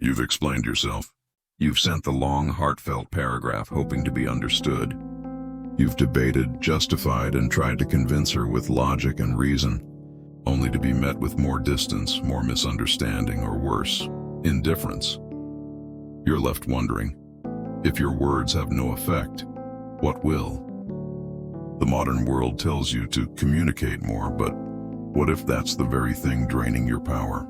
You've explained yourself. You've sent the long, heartfelt paragraph hoping to be understood. You've debated, justified, and tried to convince her with logic and reason, only to be met with more distance, more misunderstanding, or worse, indifference. You're left wondering, if your words have no effect, what will? The modern world tells you to communicate more, but what if that's the very thing draining your power?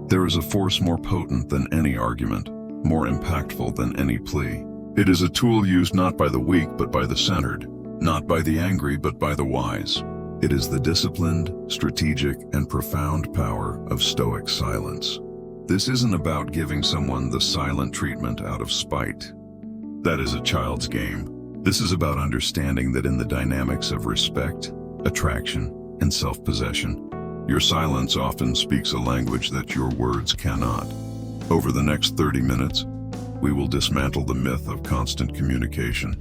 There is a force more potent than any argument, more impactful than any plea. It is a tool used not by the weak but by the centered, not by the angry but by the wise. It is the disciplined, strategic, and profound power of Stoic silence. This isn't about giving someone the silent treatment out of spite. That is a child's game. This is about understanding that in the dynamics of respect, attraction, and self-possession, your silence often speaks a language that your words cannot. Over the next 30 minutes, we will dismantle the myth of constant communication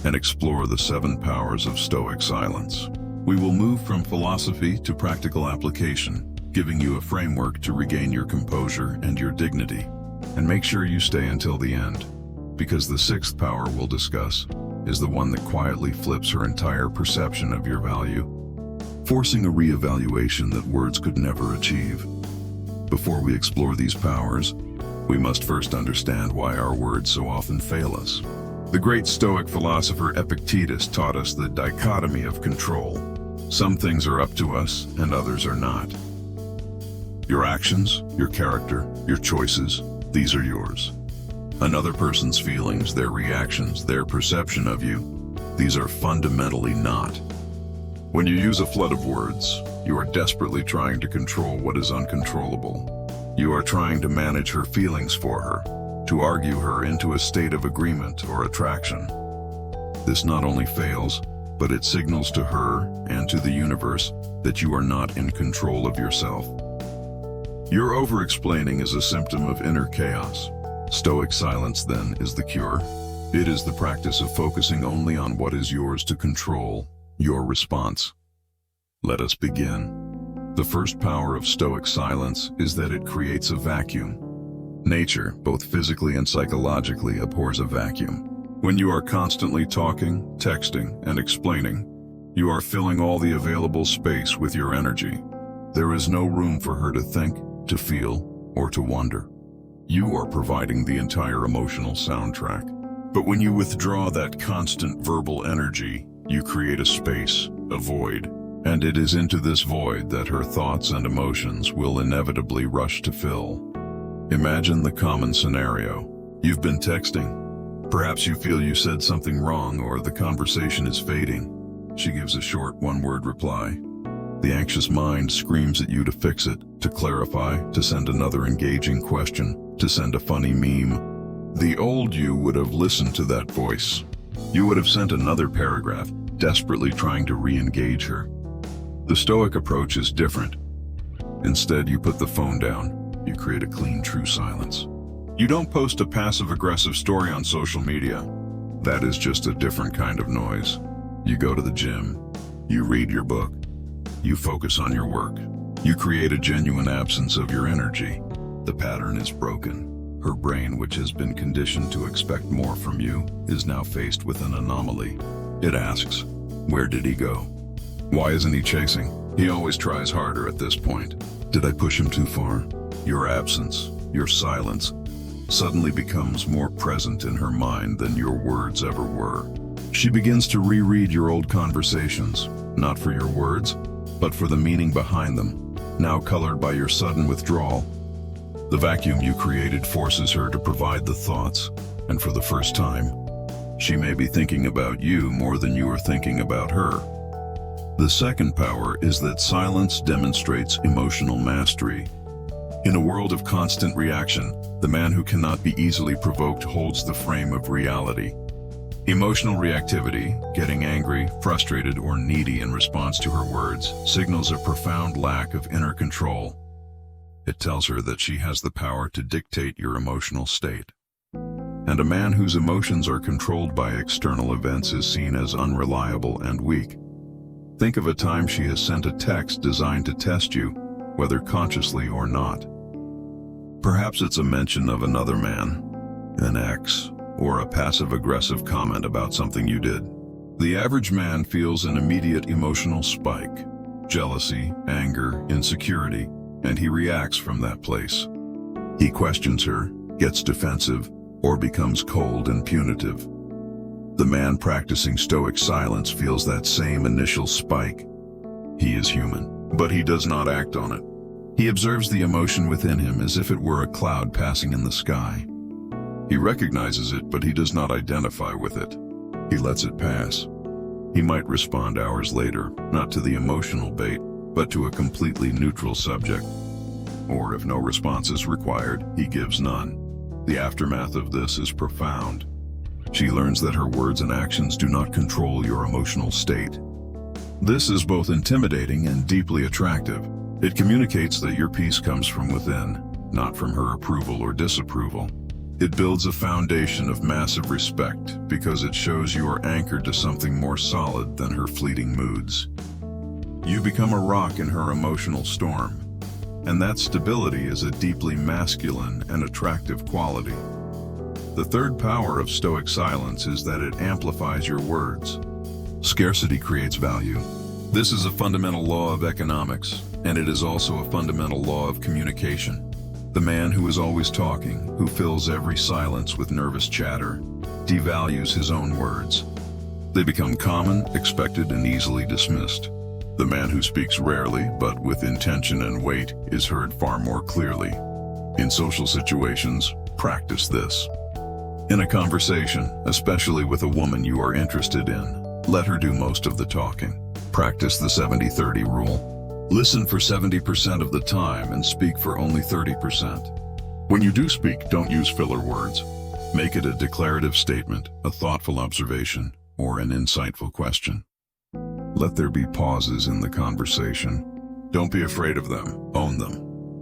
and explore the 7 powers of Stoic silence. We will move from philosophy to practical application, giving you a framework to regain your composure and your dignity. And make sure you stay until the end, because the 6th power we'll discuss is the one that quietly flips her entire perception of your value, forcing a re-evaluation that words could never achieve. Before we explore these powers, we must first understand why our words so often fail us. The great Stoic philosopher Epictetus taught us the dichotomy of control. Some things are up to us and others are not. Your actions, your character, your choices, these are yours. Another person's feelings, their reactions, their perception of you, these are fundamentally not. When you use a flood of words, you are desperately trying to control what is uncontrollable. You are trying to manage her feelings for her, to argue her into a state of agreement or attraction. This not only fails, but it signals to her and to the universe that you are not in control of yourself. Your over-explaining is a symptom of inner chaos. Stoic silence, then, is the cure. It is the practice of focusing only on what is yours to control, your response. Let us begin. The first power of Stoic silence is that it creates a vacuum. Nature, both physically and psychologically, abhors a vacuum. When you are constantly talking, texting, and explaining, you are filling all the available space with your energy. There is no room for her to think, to feel, or to wonder. You are providing the entire emotional soundtrack. But when you withdraw that constant verbal energy, you create a space, a void. And it is into this void that her thoughts and emotions will inevitably rush to fill. Imagine the common scenario. You've been texting. Perhaps you feel you said something wrong or the conversation is fading. She gives a short one-word reply. The anxious mind screams at you to fix it, to clarify, to send another engaging question, to send a funny meme. The old you would have listened to that voice. You would have sent another paragraph, desperately trying to re-engage her. The Stoic approach is different. Instead, you put the phone down. You create a clean, true silence. You don't post a passive-aggressive story on social media. That is just a different kind of noise. You go to the gym. You read your book. You focus on your work. You create a genuine absence of your energy. The pattern is broken. Her brain, which has been conditioned to expect more from you, is now faced with an anomaly. It asks, where did he go? Why isn't he chasing? He always tries harder at this point. Did I push him too far? Your absence, your silence, suddenly becomes more present in her mind than your words ever were. She begins to reread your old conversations, not for your words, but for the meaning behind them, now colored by your sudden withdrawal. The vacuum you created forces her to provide the thoughts, and for the first time, she may be thinking about you more than you are thinking about her. The second power is that silence demonstrates emotional mastery. In a world of constant reaction, the man who cannot be easily provoked holds the frame of reality. Emotional reactivity, getting angry, frustrated, or needy in response to her words, signals a profound lack of inner control. It tells her that she has the power to dictate your emotional state. And a man whose emotions are controlled by external events is seen as unreliable and weak. Think of a time she has sent a text designed to test you, whether consciously or not. Perhaps it's a mention of another man, an ex, or a passive-aggressive comment about something you did. The average man feels an immediate emotional spike, jealousy, anger, insecurity, and he reacts from that place. He questions her, gets defensive, or becomes cold and punitive. The man practicing Stoic silence feels that same initial spike. He is human, but he does not act on it. He observes the emotion within him as if it were a cloud passing in the sky. He recognizes it, but he does not identify with it. He lets it pass. He might respond hours later, not to the emotional bait, but to a completely neutral subject. Or if no response is required, he gives none. The aftermath of this is profound. She learns that her words and actions do not control your emotional state. This is both intimidating and deeply attractive. It communicates that your peace comes from within, not from her approval or disapproval. It builds a foundation of massive respect because it shows you are anchored to something more solid than her fleeting moods. You become a rock in her emotional storm, and that stability is a deeply masculine and attractive quality. The third power of Stoic silence is that it amplifies your words. Scarcity creates value. This is a fundamental law of economics, and it is also a fundamental law of communication. The man who is always talking, who fills every silence with nervous chatter, devalues his own words. They become common, expected, and easily dismissed. The man who speaks rarely, but with intention and weight, is heard far more clearly. In social situations, practice this. In a conversation, especially with a woman you are interested in, let her do most of the talking. Practice the 70-30 rule. Listen for 70% of the time and speak for only 30%. When you do speak, don't use filler words. Make it a declarative statement, a thoughtful observation, or an insightful question. Let there be pauses in the conversation. Don't be afraid of them, own them.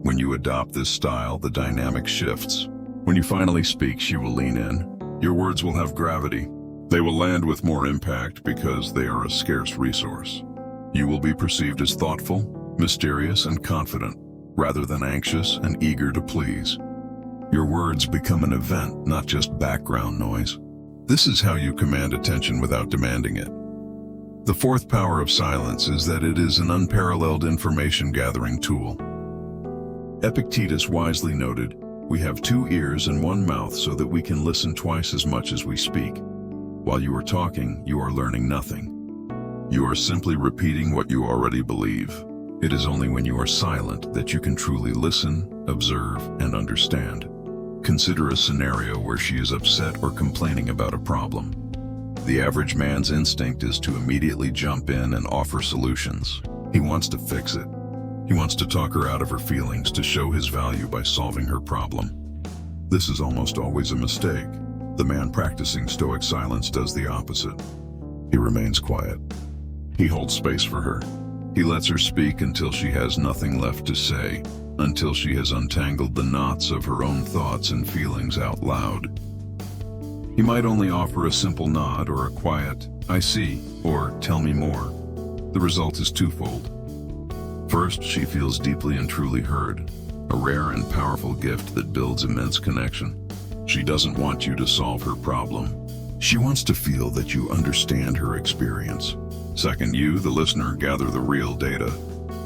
When you adopt this style, the dynamic shifts. When you finally speak, she will lean in. Your words will have gravity. They will land with more impact because they are a scarce resource. You will be perceived as thoughtful, mysterious, and confident, rather than anxious and eager to please. Your words become an event, not just background noise. This is how you command attention without demanding it. The fourth power of silence is that it is an unparalleled information-gathering tool. Epictetus wisely noted, "We have 2 ears and 1 mouth so that we can listen twice as much as we speak." While you are talking, you are learning nothing. You are simply repeating what you already believe. It is only when you are silent that you can truly listen, observe, and understand. Consider a scenario where she is upset or complaining about a problem. The average man's instinct is to immediately jump in and offer solutions. He wants to fix it. He wants to talk her out of her feelings, to show his value by solving her problem. This is almost always a mistake. The man practicing Stoic silence does the opposite. He remains quiet. He holds space for her. He lets her speak until she has nothing left to say, until she has untangled the knots of her own thoughts and feelings out loud. He might only offer a simple nod or a quiet, "I see," or "Tell me more." The result is twofold. First, she feels deeply and truly heard, a rare and powerful gift that builds immense connection. She doesn't want you to solve her problem. She wants to feel that you understand her experience. Second, you, the listener, gather the real data.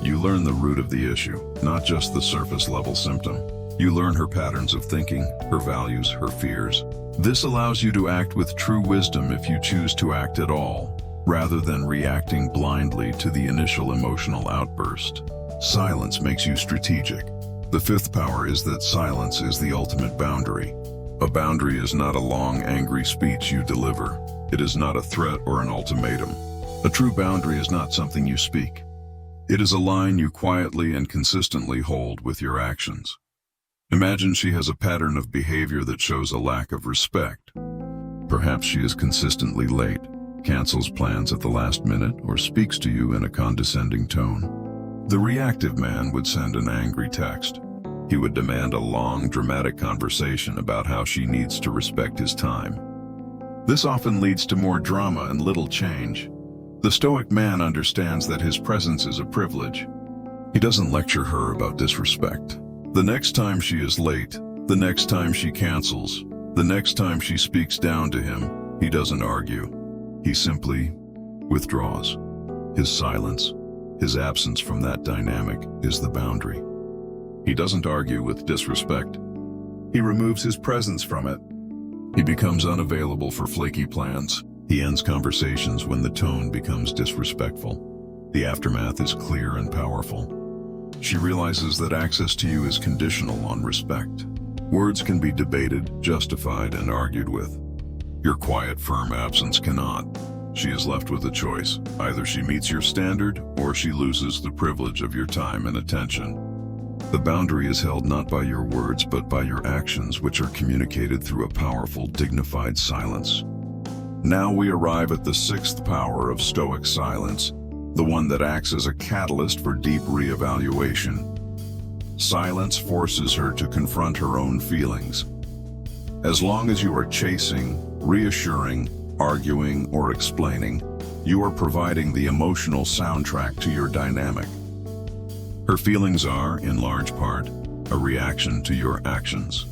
You learn the root of the issue, not just the surface-level symptom. You learn her patterns of thinking, her values, her fears. This allows you to act with true wisdom if you choose to act at all, rather than reacting blindly to the initial emotional outburst. Silence makes you strategic. The fifth power is that silence is the ultimate boundary. A boundary is not a long, angry speech you deliver. It is not a threat or an ultimatum. A true boundary is not something you speak. It is a line you quietly and consistently hold with your actions. Imagine she has a pattern of behavior that shows a lack of respect. Perhaps she is consistently late, cancels plans at the last minute, or speaks to you in a condescending tone. The reactive man would send an angry text. He would demand a long, dramatic conversation about how she needs to respect his time. This often leads to more drama and little change. The Stoic man understands that his presence is a privilege. He doesn't lecture her about disrespect. The next time she is late, the next time she cancels, the next time she speaks down to him, he doesn't argue. He simply withdraws. His silence, his absence from that dynamic, is the boundary. He doesn't argue with disrespect. He removes his presence from it. He becomes unavailable for flaky plans. He ends conversations when the tone becomes disrespectful. The aftermath is clear and powerful. She realizes that access to you is conditional on respect. Words can be debated, justified, and argued with. Your quiet, firm absence cannot. She is left with a choice. Either she meets your standard, or she loses the privilege of your time and attention. The boundary is held not by your words, but by your actions, which are communicated through a powerful, dignified silence. Now we arrive at the sixth power of Stoic Silence, the one that acts as a catalyst for deep reevaluation. Silence forces her to confront her own feelings. As long as you are chasing, reassuring, arguing, or explaining, you are providing the emotional soundtrack to your dynamic. Her feelings are, in large part, a reaction to your actions.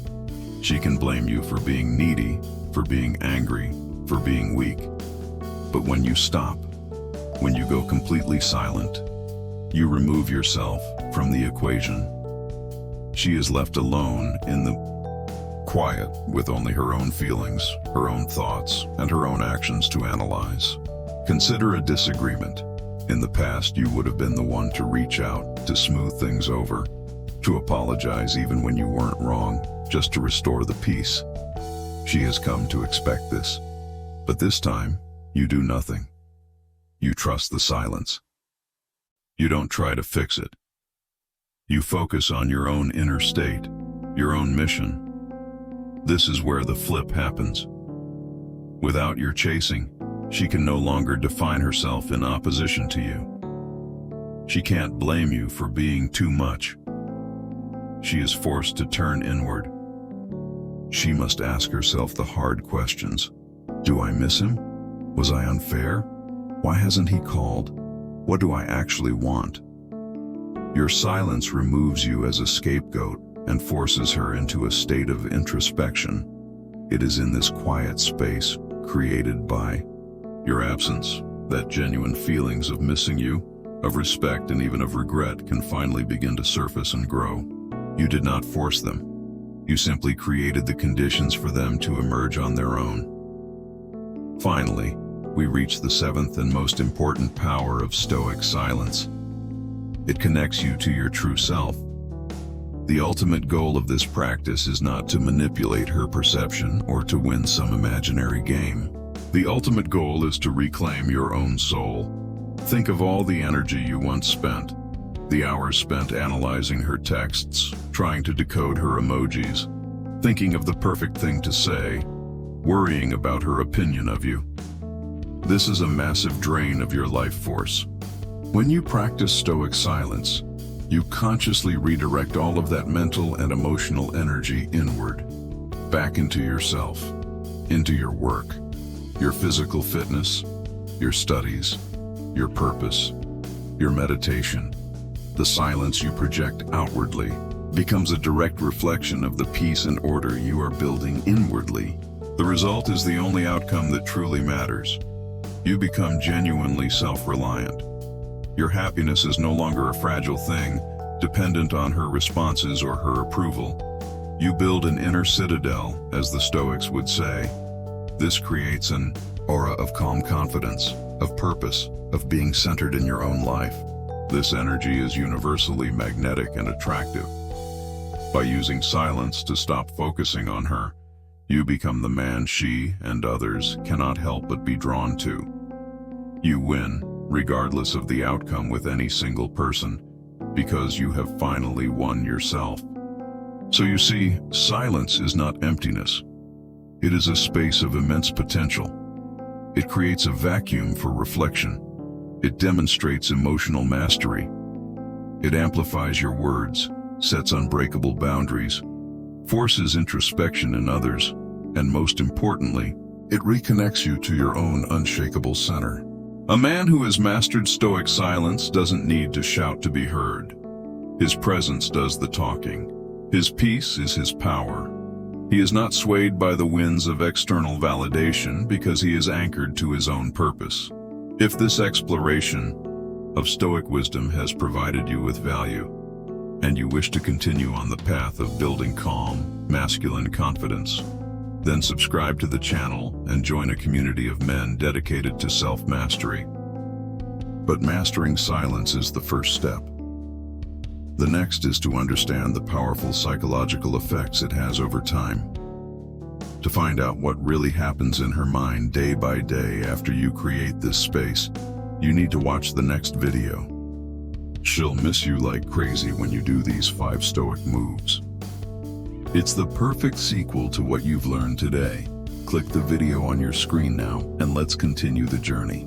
She can blame you for being needy, for being angry, for being weak. But when you stop, when you go completely silent, you remove yourself from the equation. She is left alone in the quiet with only her own feelings, her own thoughts, and her own actions to analyze. Consider a disagreement. In the past, you would have been the one to reach out, to smooth things over, to apologize even when you weren't wrong, just to restore the peace. She has come to expect this. But this time, you do nothing. You trust the silence. You don't try to fix it. You focus on your own inner state, your own mission. This is where the flip happens. Without your chasing, she can no longer define herself in opposition to you. She can't blame you for being too much. She is forced to turn inward. She must ask herself the hard questions. Do I miss him? Was I unfair? Why hasn't he called? What do I actually want? Your silence removes you as a scapegoat and forces her into a state of introspection. It is in this quiet space, created by your absence, that genuine feelings of missing you, of respect, and even of regret can finally begin to surface and grow. You did not force them. You simply created the conditions for them to emerge on their own. Finally, we reach the seventh and most important power of Stoic Silence. It connects you to your true self. The ultimate goal of this practice is not to manipulate her perception or to win some imaginary game. The ultimate goal is to reclaim your own soul. Think of all the energy you once spent, the hours spent analyzing her texts, trying to decode her emojis, thinking of the perfect thing to say, worrying about her opinion of you. This is a massive drain of your life force. When you practice Stoic Silence, you consciously redirect all of that mental and emotional energy inward, back into yourself, into your work, your physical fitness, your studies, your purpose, your meditation. The silence you project outwardly becomes a direct reflection of the peace and order you are building inwardly. The result is the only outcome that truly matters. You become genuinely self-reliant. Your happiness is no longer a fragile thing, dependent on her responses or her approval. You build an inner citadel, as the Stoics would say. This creates an aura of calm confidence, of purpose, of being centered in your own life. This energy is universally magnetic and attractive. By using silence to stop focusing on her, you become the man she and others cannot help but be drawn to. You win, regardless of the outcome with any single person, because you have finally won yourself. So you see, silence is not emptiness. It is a space of immense potential. It creates a vacuum for reflection. It demonstrates emotional mastery. It amplifies your words, sets unbreakable boundaries, forces introspection in others, and most importantly, it reconnects you to your own unshakable center. A man who has mastered Stoic Silence doesn't need to shout to be heard. His presence does the talking. His peace is his power. He is not swayed by the winds of external validation because he is anchored to his own purpose. If this exploration of Stoic wisdom has provided you with value, and you wish to continue on the path of building calm, masculine confidence, then subscribe to the channel and join a community of men dedicated to self-mastery. But mastering silence is the first step. The next is to understand the powerful psychological effects it has over time. To find out what really happens in her mind day by day after you create this space, you need to watch the next video. She'll miss you like crazy when you do these 5 Stoic moves. It's the perfect sequel to what you've learned today. Click the video on your screen now and let's continue the journey.